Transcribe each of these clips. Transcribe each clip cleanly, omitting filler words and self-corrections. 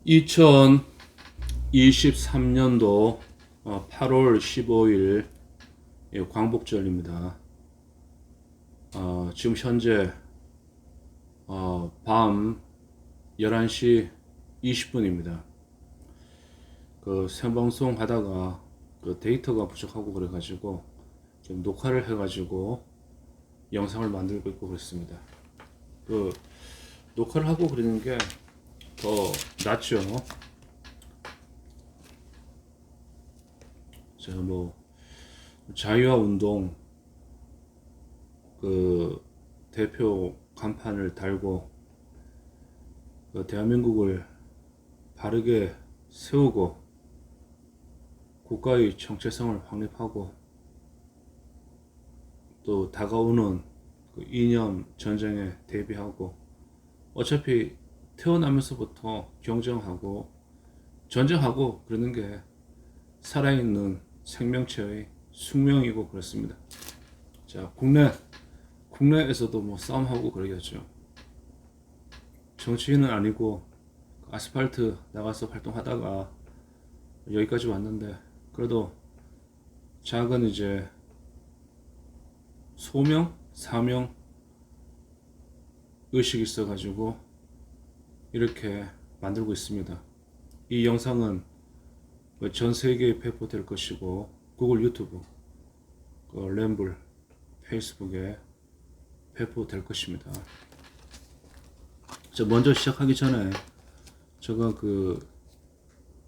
2023년도 8월 15일 광복절입니다. 지금 현재 밤 11시 20분입니다. 그 생방송 하다가 그 데이터가 부족하고 그래가지고 좀 녹화를 해가지고 영상을 만들고 있고 그렇습니다. 그 녹화를 하고 그러는 게 더 낫죠. 제가 뭐 자유화 운동 그 대표 간판을 달고 그 대한민국을 바르게 세우고 국가의 정체성을 확립하고 또 다가오는 그 이념 전쟁에 대비하고 어차피 태어나면서부터 경쟁하고 전쟁하고 그러는 게 살아있는 생명체의 숙명이고 그렇습니다. 자, 국내에서도 뭐 싸움하고 그러겠죠. 정치인은 아니고 아스팔트 나가서 활동하다가 여기까지 왔는데 그래도 작은 이제 소명, 사명 의식이 있어가지고 이렇게 만들고 있습니다. 이 영상은 전 세계에 배포될 것이고 구글 유튜브, 램블, 페이스북에 배포될 것입니다. 먼저 시작하기 전에 제가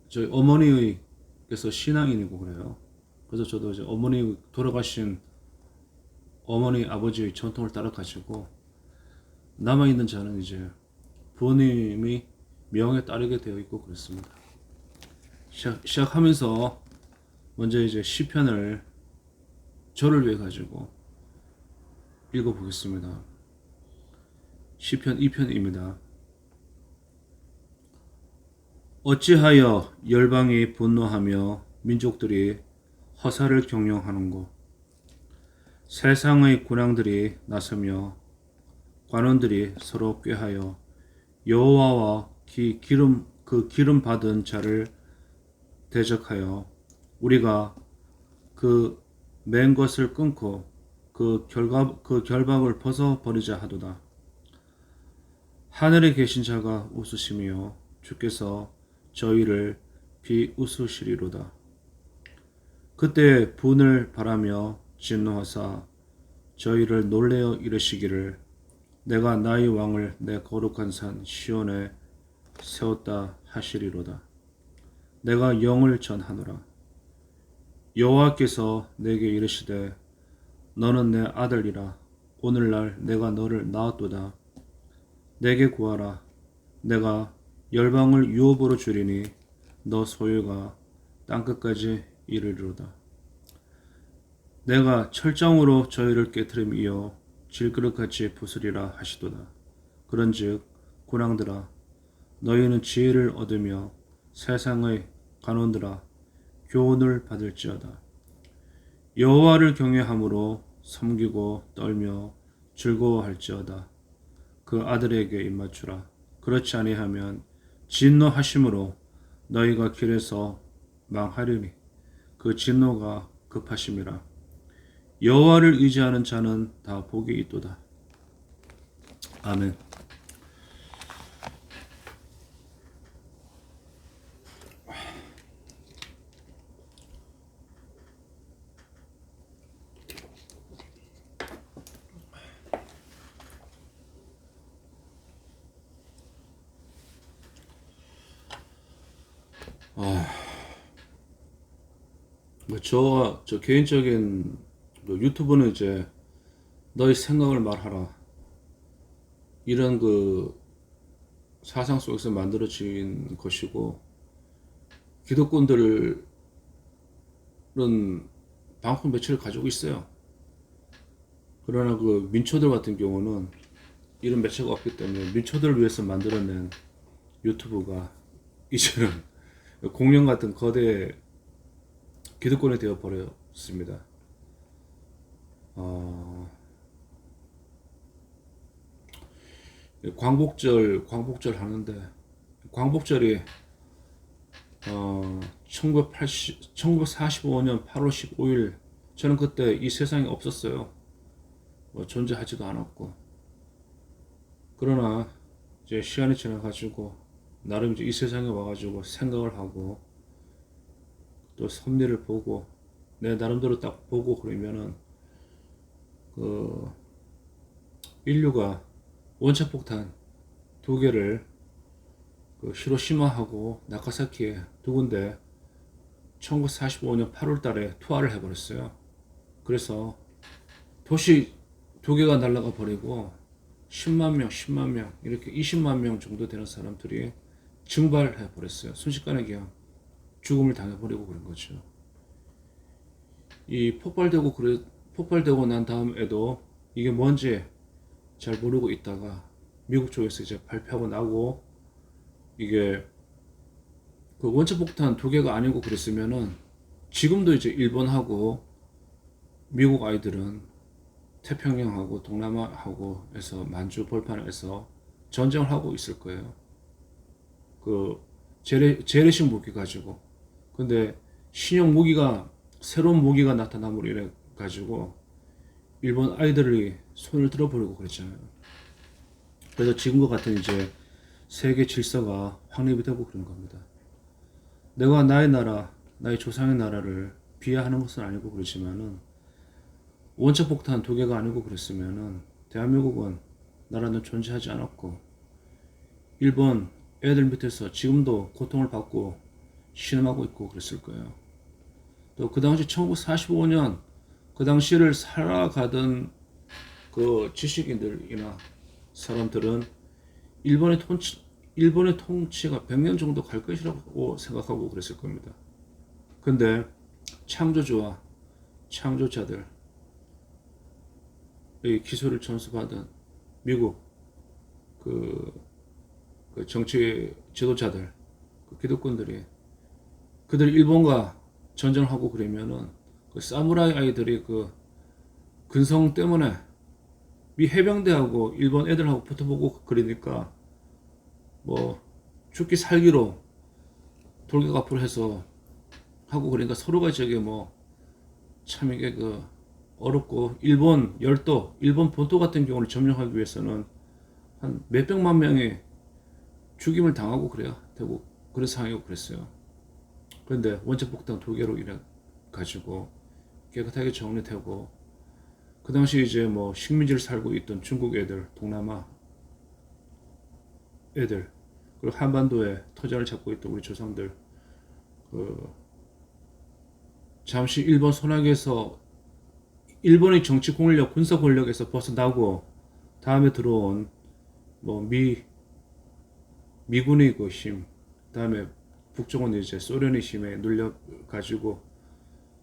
저희 어머니께서 신앙인이고 그래요. 그래서 저도 이제 어머니 돌아가신 어머니 아버지의 전통을 따라가지고 남아있는 저는 이제 부모님이 명에 따르게 되어 있고 그렇습니다. 시작하면서 먼저 이제 시편을 저를 위해 가지고 읽어보겠습니다. 시편 2편입니다. 어찌하여 열방이 분노하며 민족들이 허사를 경영하는고 세상의 군왕들이 나서며 관원들이 서로 꾀하여 여호와와 그 기름 받은 자를 대적하여 우리가 그 맨 것을 끊고 그 결박을 벗어 버리자 하도다. 하늘에 계신 자가 웃으시며 주께서 저희를 비웃으시리로다. 그때 분을 바라며 진노하사 저희를 놀래어 이르시기를 내가 나의 왕을 내 거룩한 산 시온에 세웠다 하시리로다. 내가 영을 전하노라. 여호와께서 내게 이르시되 너는 내 아들이라. 오늘날 내가 너를 낳았도다. 내게 구하라. 내가 열방을 유업으로 주리니 너 소유가 땅끝까지 이르리로다. 내가 철장으로 저희를 깨트림이여 질그릇같이 부수리라 하시도다. 그런즉 군왕들아 너희는 지혜를 얻으며 세상의 간원들아 교훈을 받을지어다. 여호와를 경외함으로 섬기고 떨며 즐거워할지어다. 그 아들에게 입맞추라. 그렇지 아니하면 진노하심으로 너희가 길에서 망하리니 그 진노가 급하심이라. 여호와를 의지하는 자는 다 복이 있도다. 아멘. 저 개인적인 유튜브는 이제 너의 생각을 말하라 이런 그 사상 속에서 만들어진 것이고 기독권들은 방송 매체를 가지고 있어요. 그러나 그 민초들 같은 경우는 이런 매체가 없기 때문에 민초들을 위해서 만들어낸 유튜브가 이제는 공룡 같은 거대 기득권이 되어 버렸습니다. 광복절 하는데 광복절이 1945년 8월 15일 저는 그때 이 세상에 없었어요. 뭐 존재하지도 않았고. 그러나 이제 시간이 지나가지고 나름 이제 이 세상에 와가지고 생각을 하고 또 섭리를 보고 내 나름대로 딱 보고 그러면은 그 인류가 원자폭탄 두 개를 그 히로시마하고 나가사키에 두 군데 1945년 8월 달에 투하를 해버렸어요. 그래서 도시 두 개가 날아가 버리고 10만 명, 10만 명, 이렇게 20만 명 정도 되는 사람들이 증발해 버렸어요. 순식간에 그냥 죽음을 당해버리고 그런 거죠. 이 폭발되고 난 다음에도 이게 뭔지 잘 모르고 있다가 미국 쪽에서 이제 발표하고 나고 이게 그 원자폭탄 두 개가 아니고 그랬으면은 지금도 이제 일본하고 미국 아이들은 태평양하고 동남아하고 해서 만주 벌판에서 전쟁을 하고 있을 거예요. 그 재래식 무기 가지고. 근데 신형 무기가 새로운 무기가 나타남으로 인해 가지고 일본 아이들이 손을 들어버리고 그랬잖아요. 그래서 지금과 같은 이제 세계 질서가 확립이 되고 그런 겁니다. 내가 나의 나라, 나의 조상의 나라를 비하하는 것은 아니고 그렇지만은 원자폭탄 두 개가 아니고 그랬으면은 대한민국은 나라는 존재하지 않았고 일본 애들 밑에서 지금도 고통을 받고 신음하고 있고 그랬을 거예요. 또 그 당시 1945년 그 당시를 살아가던 그 지식인들이나 사람들은 일본의 통치가 100년 정도 갈 것이라고 생각하고 그랬을 겁니다. 근데 창조주와 창조자들, 이 기술을 전수받은 미국 그 정치 지도자들, 그 기득권들이 그들이 일본과 전쟁을 하고 그러면은 그 사무라이 아이들이 그 근성 때문에 미 해병대하고 일본 애들하고 붙어보고 그러니까 뭐 죽기 살기로 돌격 앞으로 해서 하고 그러니까 서로가 저게 뭐 참 이게 그 어렵고 일본 열도 일본 본토 같은 경우를 점령하기 위해서는 한 몇백만 명이 죽임을 당하고 그래요. 되고 그런 상황이고 그랬어요. 그런데 원자폭탄 두 개로 인해 가지고 깨끗하게 정리되고 그 당시 이제 뭐 식민지를 살고 있던 중국 애들, 동남아 애들, 그리고 한반도에 터전을 잡고 있던 우리 조상들, 그 잠시 일본 손아귀에서 일본의 정치 권력, 군사 권력에서 벗어나고 다음에 들어온 뭐 미군의 그 힘, 다음에 북쪽은 이제 소련의 힘에 눌려 가지고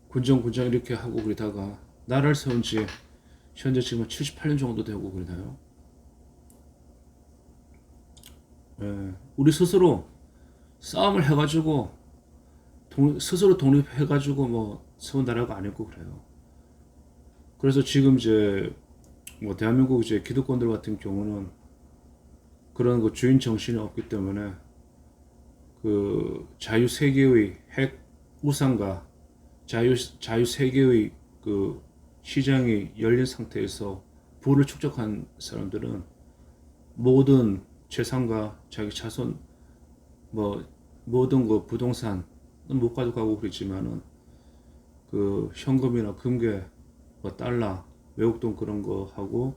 군정 이렇게 하고 그러다가 나라를 세운 지 현재 지금 78년 정도 되고 그러나요? 예, 우리 스스로 싸움을 해가지고 스스로 독립해가지고 뭐 세운 나라가 아니고 그래요. 그래서 지금 이제 뭐 대한민국 이제 기득권들 같은 경우는 그런 그 주인 정신이 없기 때문에 그 자유 세계의 핵 우상과 자유 세계의 그 시장이 열린 상태에서 부를 축적한 사람들은 모든 재산과 자기 자손 뭐 모든 그 부동산 못 가져가고 그랬지만은 그 현금이나 금괴 뭐 달러 외국 돈 그런 거 하고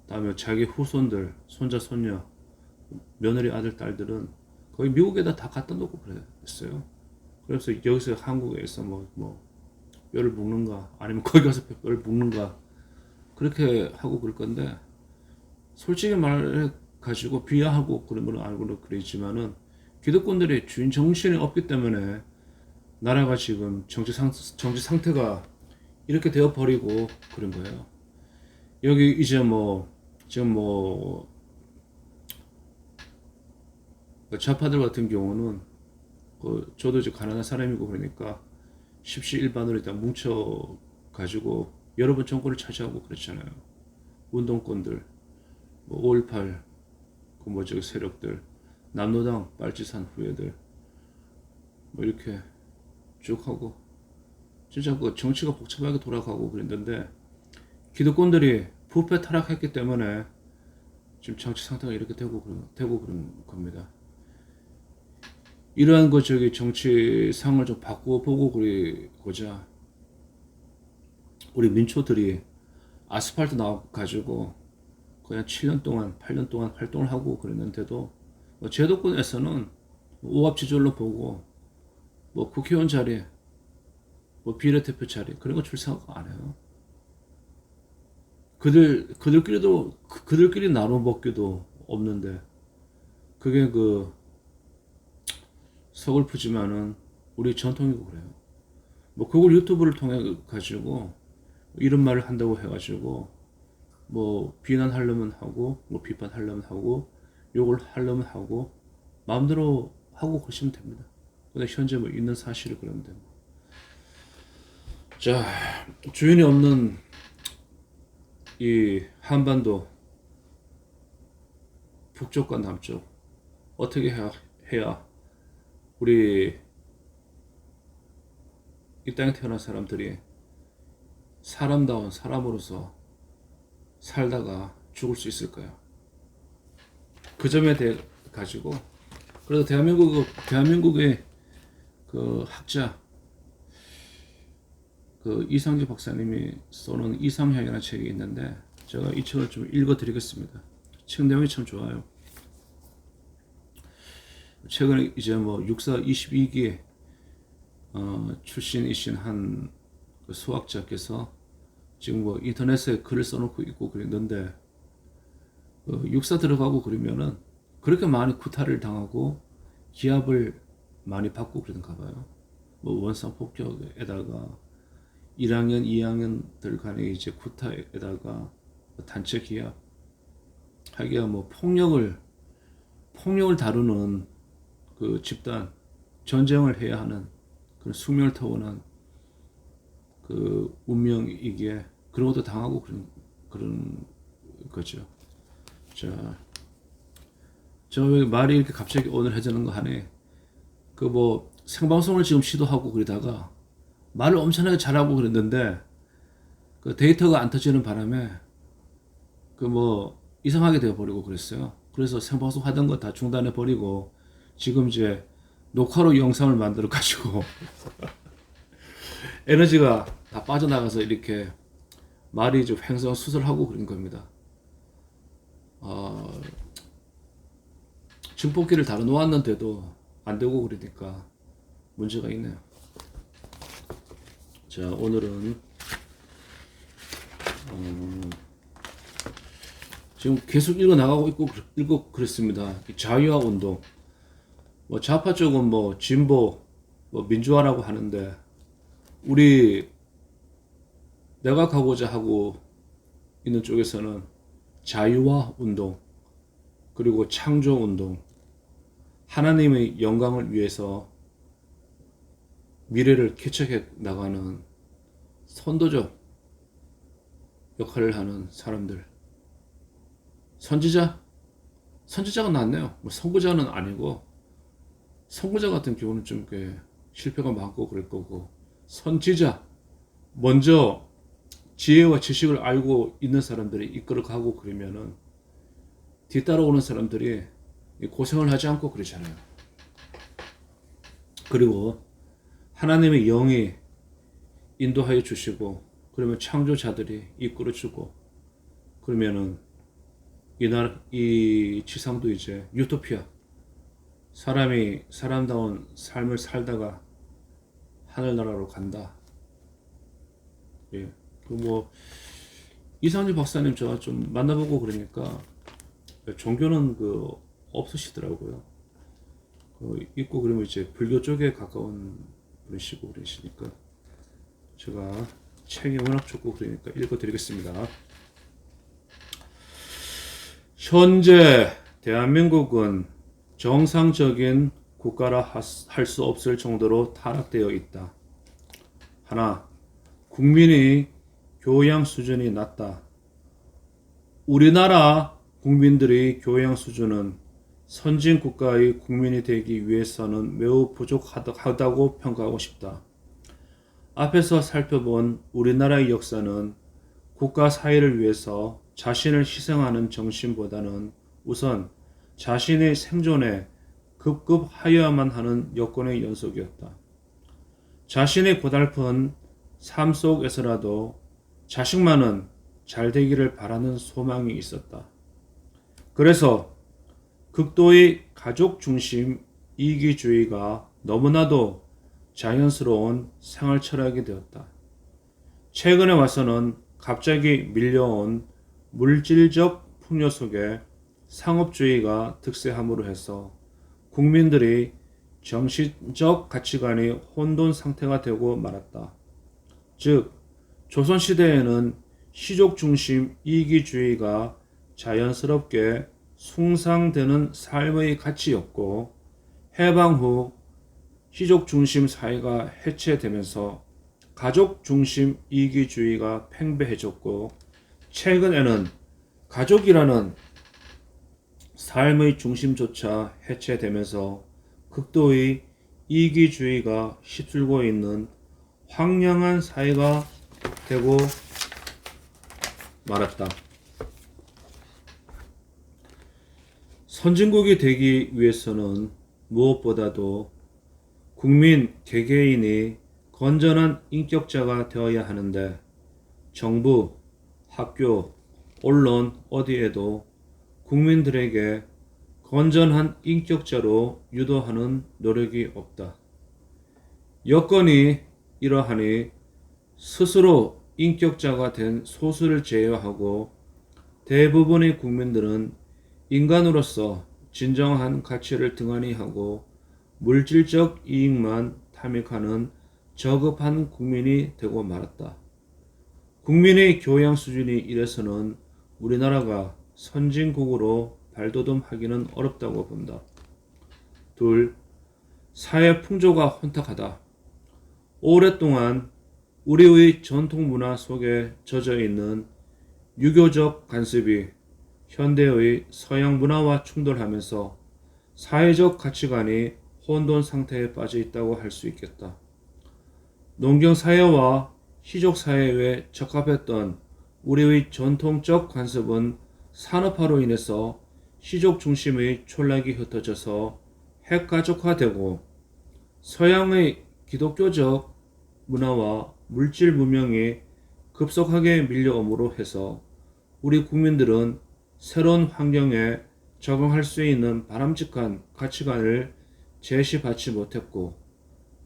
다음에 자기 후손들 손자 손녀 며느리 아들 딸들은 거의 미국에다 다 갖다 놓고 그랬어요. 그래서 여기서 한국에서 뭐 뼈를 묵는가 아니면 거기 가서 뼈를 묵는가 그렇게 하고 그럴 건데 솔직히 말해 가지고 비하하고 그런 건 알고는 그랬지만은 기득권들이 주인 정신이 없기 때문에 나라가 지금 정치 상태가 이렇게 되어 버리고 그런 거예요. 여기 이제 뭐 지금 뭐 좌파들 같은 경우는 저도 이제 가난한 사람이고 그러니까 십시일반으로 일단 뭉쳐 가지고 여러 번 정권을 차지하고 그랬잖아요. 운동권들, 뭐 5.18, 그 뭐 저기 세력들, 남로당, 빨치산 후예들, 뭐 이렇게 쭉 하고 진짜 그 정치가 복잡하게 돌아가고 그랬는데 기득권들이 부패 타락했기 때문에 지금 정치 상태가 이렇게 되고 그런 겁니다. 이러한 그 저기 정치상을 좀 바꾸어 보고 그리고자 우리 민초들이 아스팔트 나와 가지고 그냥 7년 동안 8년 동안 활동을 하고 그랬는데도 뭐 제도권에서는 오합지졸로 보고 뭐 국회의원 자리, 뭐 비례대표 자리 그런 거 출석 안 해요. 그들끼리 나눠 먹기도 없는데 그게 그 서글프지만은 우리 전통이고 그래요. 뭐 그걸 유튜브를 통해 가지고 이런 말을 한다고 해가지고 뭐 비난하려면 하고 뭐 비판하려면 하고 욕을 하려면 하고 마음대로 하고 그러시면 됩니다. 근데 현재 뭐 있는 사실을 그러면 됩니다. 자, 주인이 없는 이 한반도 북쪽과 남쪽 어떻게 해야 우리 이 땅에 태어난 사람들이 사람다운 사람으로서 살다가 죽을 수 있을까요? 그 점에 대해 가지고 그래서 대한민국의 그 학자 그 이상기 박사님이 써놓은 이상향이라는 책이 있는데 제가 이 책을 좀 읽어드리겠습니다. 책 내용이 참 좋아요. 최근에 이제 뭐 육사 22기 출신이신 한 그 수학자께서 지금 뭐 인터넷에 글을 써놓고 있고 그랬는데 육사 들어가고 그러면은 그렇게 많이 구타를 당하고 기합을 많이 받고 그러던가 봐요. 뭐 원상 폭격에다가 1학년, 2학년들 간의 이제 구타에다가 단체 기합 하기야 뭐 폭력을 다루는 그 집단 전쟁을 해야 하는 그런 숙명을 타고난 그 운명이기에 그런 것도 당하고 그런 거죠. 자, 저 왜 말이 이렇게 갑자기 오늘 해지는 거 하네. 그 뭐 생방송을 지금 시도하고 그러다가 말을 엄청나게 잘하고 그랬는데 그 데이터가 안 터지는 바람에 그 뭐 이상하게 되어 버리고 그랬어요. 그래서 생방송 하던 거 다 중단해 버리고 지금 이제 녹화로 영상을 만들어 가지고 에너지가 다 빠져나가서 이렇게 말이 좀 횡성수설하고 그런 겁니다. 증폭기를 달아 놓았는데도 안 되고 그러니까 문제가 있네요. 자, 오늘은 지금 계속 읽어 나가고 있고 그랬습니다. 자유화 운동. 뭐 좌파 쪽은 뭐 진보, 뭐 민주화라고 하는데 우리 내각하고자 하고 있는 쪽에서는 자유화 운동 그리고 창조 운동 하나님의 영광을 위해서 미래를 개척해 나가는 선도적 역할을 하는 사람들 선지자가 낫네요. 뭐 선구자는 아니고 선구자 같은 경우는 좀 꽤 실패가 많고 그럴 거고 선지자 먼저 지혜와 지식을 알고 있는 사람들이 이끌어가고 그러면은 뒤따라오는 사람들이 고생을 하지 않고 그러잖아요. 그리고 하나님의 영이 인도하여 주시고 그러면 창조자들이 이끌어주고 그러면은 이 지상도 이제 유토피아 사람이 사람다운 삶을 살다가 하늘나라로 간다. 예. 그 뭐 이상진 박사님 제가 좀 만나보고 그러니까 종교는 그 없으시더라고요. 있고 그러면 이제 불교 쪽에 가까운 분이시고 그러시니까 제가 책이 워낙 좋고 그러니까 읽어드리겠습니다. 현재 대한민국은 정상적인 국가라 할 수 없을 정도로 타락되어 있다. 하나, 국민의 교양 수준이 낮다. 우리나라 국민들의 교양 수준은 선진 국가의 국민이 되기 위해서는 매우 부족하다고 평가하고 싶다. 앞에서 살펴본 우리나라의 역사는 국가 사회를 위해서 자신을 희생하는 정신보다는 우선 자신의 생존에 급급하여야만 하는 여건의 연속이었다. 자신의 고달픈 삶 속에서라도 자식만은 잘 되기를 바라는 소망이 있었다. 그래서 극도의 가족 중심 이기주의가 너무나도 자연스러운 생활 철학이 되었다. 최근에 와서는 갑자기 밀려온 물질적 풍요 속에 상업주의가 득세함으로 해서 국민들이 정신적 가치관이 혼돈 상태가 되고 말았다. 즉, 조선시대에는 시족 중심 이기주의가 자연스럽게 숭상되는 삶의 가치였고, 해방 후 시족 중심 사회가 해체되면서 가족 중심 이기주의가 팽배해졌고, 최근에는 가족이라는 삶의 중심조차 해체되면서 극도의 이기주의가 휩쓸고 있는 황량한 사회가 되고 말았다. 선진국이 되기 위해서는 무엇보다도 국민 개개인이 건전한 인격자가 되어야 하는데 정부, 학교, 언론 어디에도 국민들에게 건전한 인격자로 유도하는 노력이 없다. 여건이 이러하니 스스로 인격자가 된 소수를 제외하고 대부분의 국민들은 인간으로서 진정한 가치를 등한히 하고 물질적 이익만 탐닉하는 저급한 국민이 되고 말았다. 국민의 교양 수준이 이래서는 우리나라가 선진국으로 발돋움하기는 어렵다고 본다. 둘, 사회 풍조가 혼탁하다. 오랫동안 우리의 전통 문화 속에 젖어 있는 유교적 관습이 현대의 서양 문화와 충돌하면서 사회적 가치관이 혼돈 상태에 빠져 있다고 할 수 있겠다. 농경사회와 시족사회에 적합했던 우리의 전통적 관습은 산업화로 인해서 시족 중심의 촌락이 흩어져서 핵가족화되고 서양의 기독교적 문화와 물질 문명이 급속하게 밀려옴으로 해서 우리 국민들은 새로운 환경에 적응할 수 있는 바람직한 가치관을 제시받지 못했고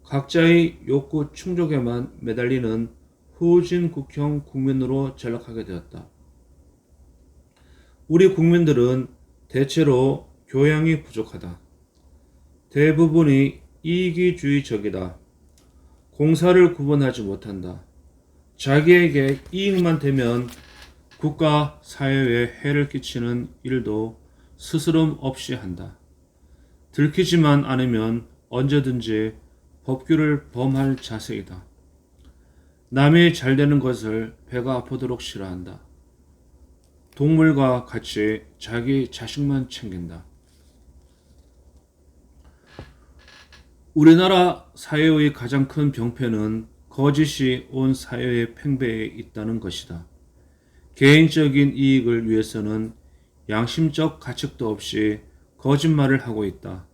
각자의 욕구 충족에만 매달리는 후진국형 국민으로 전락하게 되었다. 우리 국민들은 대체로 교양이 부족하다. 대부분이 이기주의적이다. 공사를 구분하지 못한다. 자기에게 이익만 되면 국가, 사회에 해를 끼치는 일도 스스럼 없이 한다. 들키지만 않으면 언제든지 법규를 범할 자세이다. 남이 잘되는 것을 배가 아프도록 싫어한다. 동물과 같이 자기 자식만 챙긴다. 우리나라 사회의 가장 큰 병폐는 거짓이 온 사회의 팽배에 있다는 것이다. 개인적인 이익을 위해서는 양심적 가책도 없이 거짓말을 하고 있다.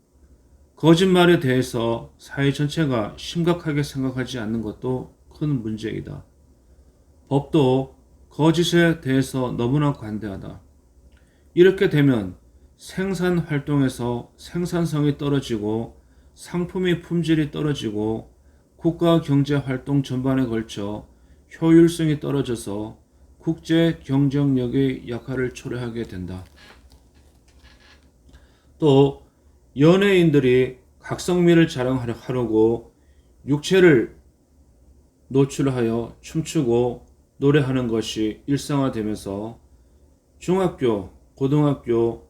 거짓말에 대해서 사회 전체가 심각하게 생각하지 않는 것도 큰 문제이다. 법도 거짓에 대해서 너무나 관대하다. 이렇게 되면 생산 활동에서 생산성이 떨어지고 상품의 품질이 떨어지고 국가 경제 활동 전반에 걸쳐 효율성이 떨어져서 국제 경쟁력의 약화를 초래하게 된다. 또 연예인들이 각성미를 자랑하려고 육체를 노출하여 춤추고 노래하는 것이 일상화되면서 중학교, 고등학교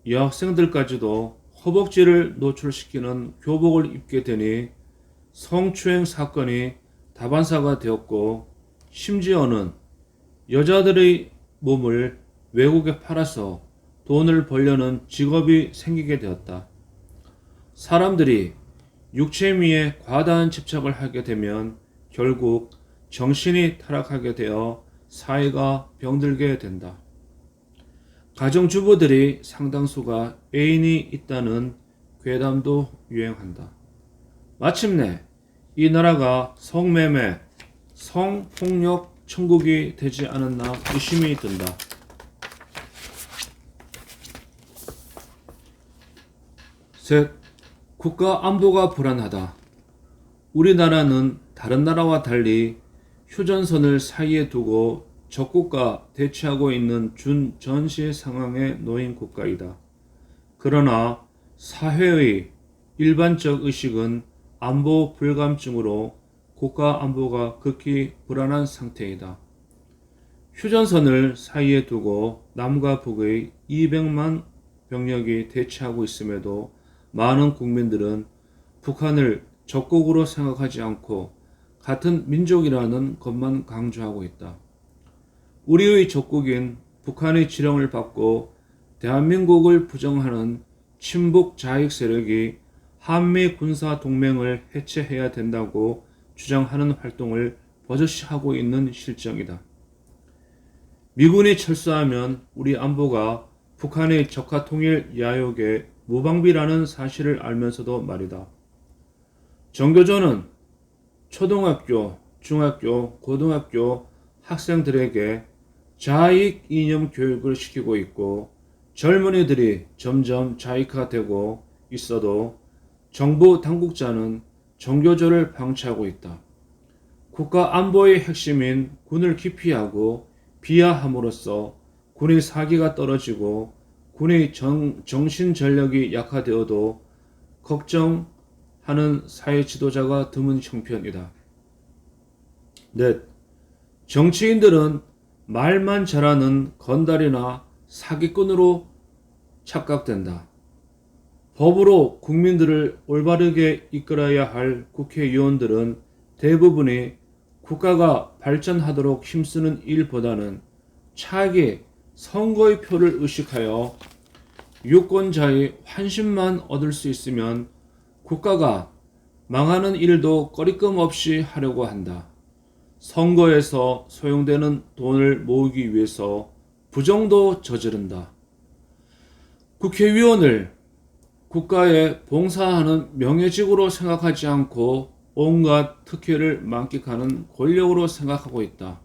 여학생들까지도 허벅지를 노출시키는 교복을 입게 되니 성추행 사건이 다반사가 되었고 심지어는 여자들의 몸을 외국에 팔아서 돈을 벌려는 직업이 생기게 되었다. 사람들이 육체미에 과다한 집착을 하게 되면 결국 정신이 타락하게 되어 사회가 병들게 된다. 가정주부들이 상당수가 애인이 있다는 괴담도 유행한다. 마침내 이 나라가 성매매, 성폭력 천국이 되지 않았나 의심이 든다. 셋, 국가 안보가 불안하다. 우리나라는 다른 나라와 달리 휴전선을 사이에 두고 적국과 대치하고 있는 준전시 상황에 놓인 국가이다. 그러나 사회의 일반적 의식은 안보 불감증으로 국가 안보가 극히 불안한 상태이다. 휴전선을 사이에 두고 남과 북의 200만 병력이 대치하고 있음에도 많은 국민들은 북한을 적국으로 생각하지 않고 같은 민족이라는 것만 강조하고 있다. 우리의 적국인 북한의 지령을 받고 대한민국을 부정하는 친북 자익 세력이 한미 군사 동맹을 해체해야 된다고 주장하는 활동을 버젓이 하고 있는 실정이다. 미군이 철수하면 우리 안보가 북한의 적화 통일 야욕에 무방비라는 사실을 알면서도 말이다. 정교조는 초등학교, 중학교, 고등학교 학생들에게 자익 이념 교육을 시키고 있고 젊은이들이 점점 자익화되고 있어도 정부 당국자는 정교조를 방치하고 있다. 국가 안보의 핵심인 군을 기피하고 비하함으로써 군의 사기가 떨어지고 군의 정신 전력이 약화되어도 걱정하는 사회 지도자가 드문 형편이다. 넷, 정치인들은 말만 잘하는 건달이나 사기꾼으로 착각된다. 법으로 국민들을 올바르게 이끌어야 할 국회의원들은 대부분이 국가가 발전하도록 힘쓰는 일보다는 차기 선거의 표를 의식하여 유권자의 환심만 얻을 수 있으면 국가가 망하는 일도 꺼리낌 없이 하려고 한다. 선거에서 소용되는 돈을 모으기 위해서 부정도 저지른다. 국회의원을 국가에 봉사하는 명예직으로 생각하지 않고 온갖 특혜를 만끽하는 권력으로 생각하고 있다.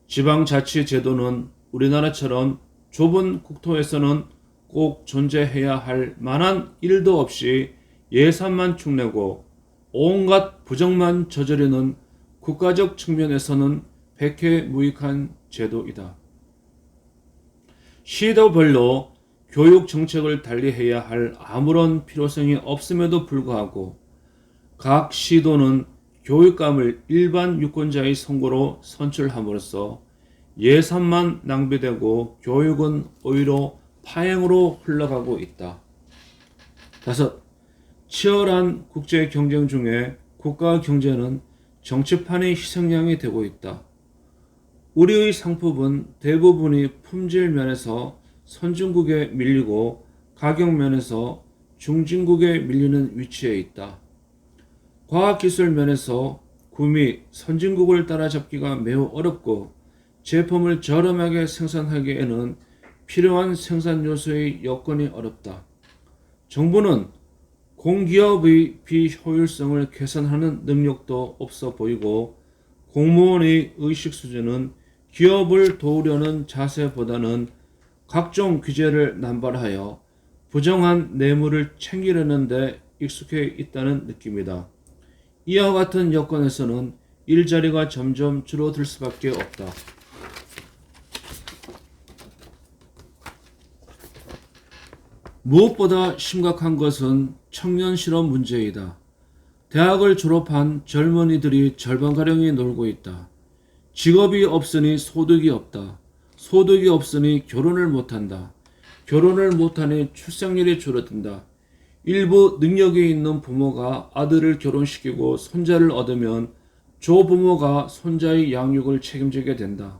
지방자치제도는 우리나라처럼 좁은 국토에서는 꼭 존재해야 할 만한 일도 없이 예산만 축내고 온갖 부정만 저지르는 국가적 측면에서는 백해무익한 제도이다. 시도별로 교육 정책을 달리해야 할 아무런 필요성이 없음에도 불구하고 각 시도는 교육감을 일반 유권자의 선거로 선출함으로써 예산만 낭비되고 교육은 오히려 파행으로 흘러가고 있다. 다섯, 치열한 국제 경쟁 중에 국가 경제는 정치판의 희생양이 되고 있다. 우리의 상품은 대부분이 품질 면에서 선진국에 밀리고 가격 면에서 중진국에 밀리는 위치에 있다. 과학기술 면에서 구미 선진국을 따라잡기가 매우 어렵고 제품을 저렴하게 생산하기에는 필요한 생산 요소의 여건이 어렵다. 정부는 공기업의 비효율성을 개선하는 능력도 없어 보이고 공무원의 의식 수준은 기업을 도우려는 자세보다는 각종 규제를 남발하여 부정한 뇌물을 챙기려는 데 익숙해 있다는 느낌이다. 이와 같은 여건에서는 일자리가 점점 줄어들 수밖에 없다. 무엇보다 심각한 것은 청년 실업 문제이다. 대학을 졸업한 젊은이들이 절반가량이 놀고 있다. 직업이 없으니 소득이 없다. 소득이 없으니 결혼을 못한다. 결혼을 못하니 출생률이 줄어든다. 일부 능력이 있는 부모가 아들을 결혼시키고 손자를 얻으면 조부모가 손자의 양육을 책임지게 된다.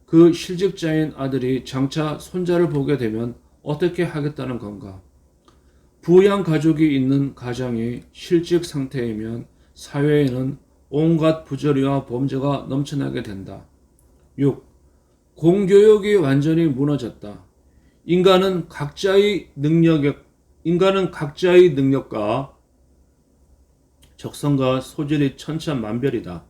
그 실직자인 아들이 장차 손자를 보게 되면 어떻게 하겠다는 건가? 부양 가족이 있는 가정이 실직 상태이면 사회에는 온갖 부조리와 범죄가 넘쳐나게 된다. 6. 공교육이 완전히 무너졌다. 인간은 각자의 능력과 적성과 소질이 천차만별이다.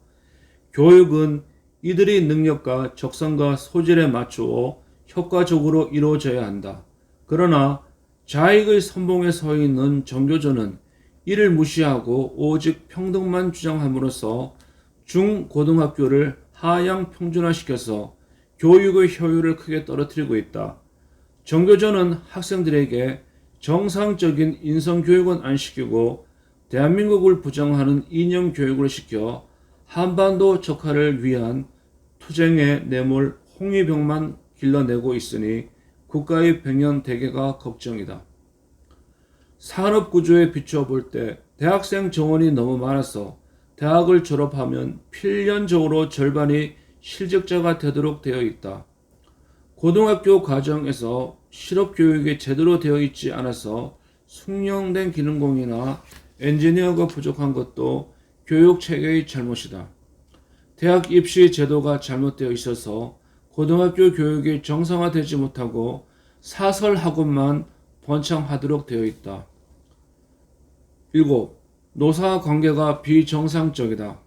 교육은 이들의 능력과 적성과 소질에 맞추어 효과적으로 이루어져야 한다. 그러나 자익의 선봉에 서 있는 정교조는 이를 무시하고 오직 평등만 주장함으로써 중고등학교를 하향 평준화시켜서 교육의 효율을 크게 떨어뜨리고 있다. 정교조는 학생들에게 정상적인 인성교육은 안 시키고 대한민국을 부정하는 이념교육을 시켜 한반도 적화를 위한 투쟁의 뇌물 홍위병만 길러내고 있으니 국가의 백년대계가 걱정이다. 산업구조에 비추어 볼 때 대학생 정원이 너무 많아서 대학을 졸업하면 필연적으로 절반이 실직자가 되도록 되어 있다. 고등학교 과정에서 실업교육이 제대로 되어 있지 않아서 숙련된 기능공이나 엔지니어가 부족한 것도 교육체계의 잘못이다. 대학 입시 제도가 잘못되어 있어서 고등학교 교육이 정상화되지 못하고 사설학원만 번창하도록 되어 있다. 7. 노사 관계가 비정상적이다.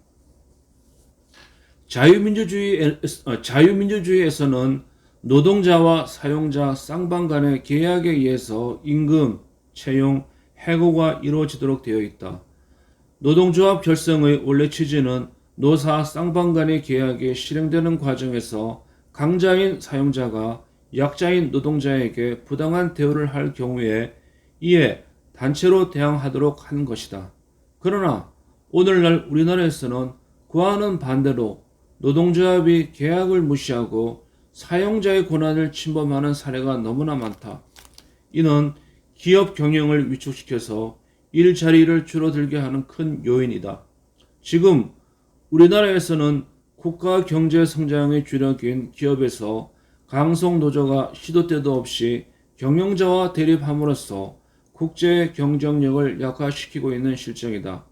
자유민주주의에서는 노동자와 사용자 쌍방 간의 계약에 의해서 임금, 채용, 해고가 이루어지도록 되어 있다. 노동조합 결성의 원래 취지는 노사 쌍방 간의 계약이 실행되는 과정에서 강자인 사용자가 약자인 노동자에게 부당한 대우를 할 경우에 이에 단체로 대항하도록 하는 것이다. 그러나 오늘날 우리나라에서는 그와는 반대로 노동조합이 계약을 무시하고 사용자의 권한을 침범하는 사례가 너무나 많다. 이는 기업 경영을 위축시켜서 일자리를 줄어들게 하는 큰 요인이다. 지금 우리나라에서는 국가 경제 성장의 주력인 기업에서 강성 노조가 시도 때도 없이 경영자와 대립함으로써 국제 경쟁력을 약화시키고 있는 실정이다.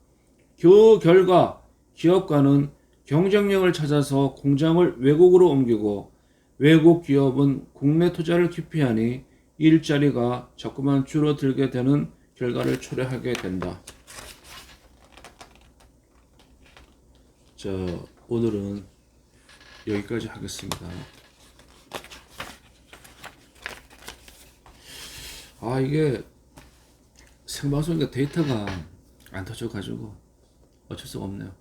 그 결과 기업가는 경쟁력을 찾아서 공장을 외국으로 옮기고 외국 기업은 국내 투자를 기피하니 일자리가 자꾸만 줄어들게 되는 결과를 초래하게 된다. 자, 오늘은 여기까지 하겠습니다. 이게 생방송이니까 데이터가 안 터져가지고 어쩔 수가 없네요.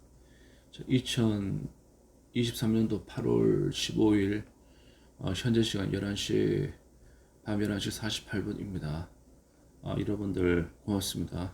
2023년도 8월 15일 현재 시간 11시 밤 11시 48분입니다. 여러분들 고맙습니다.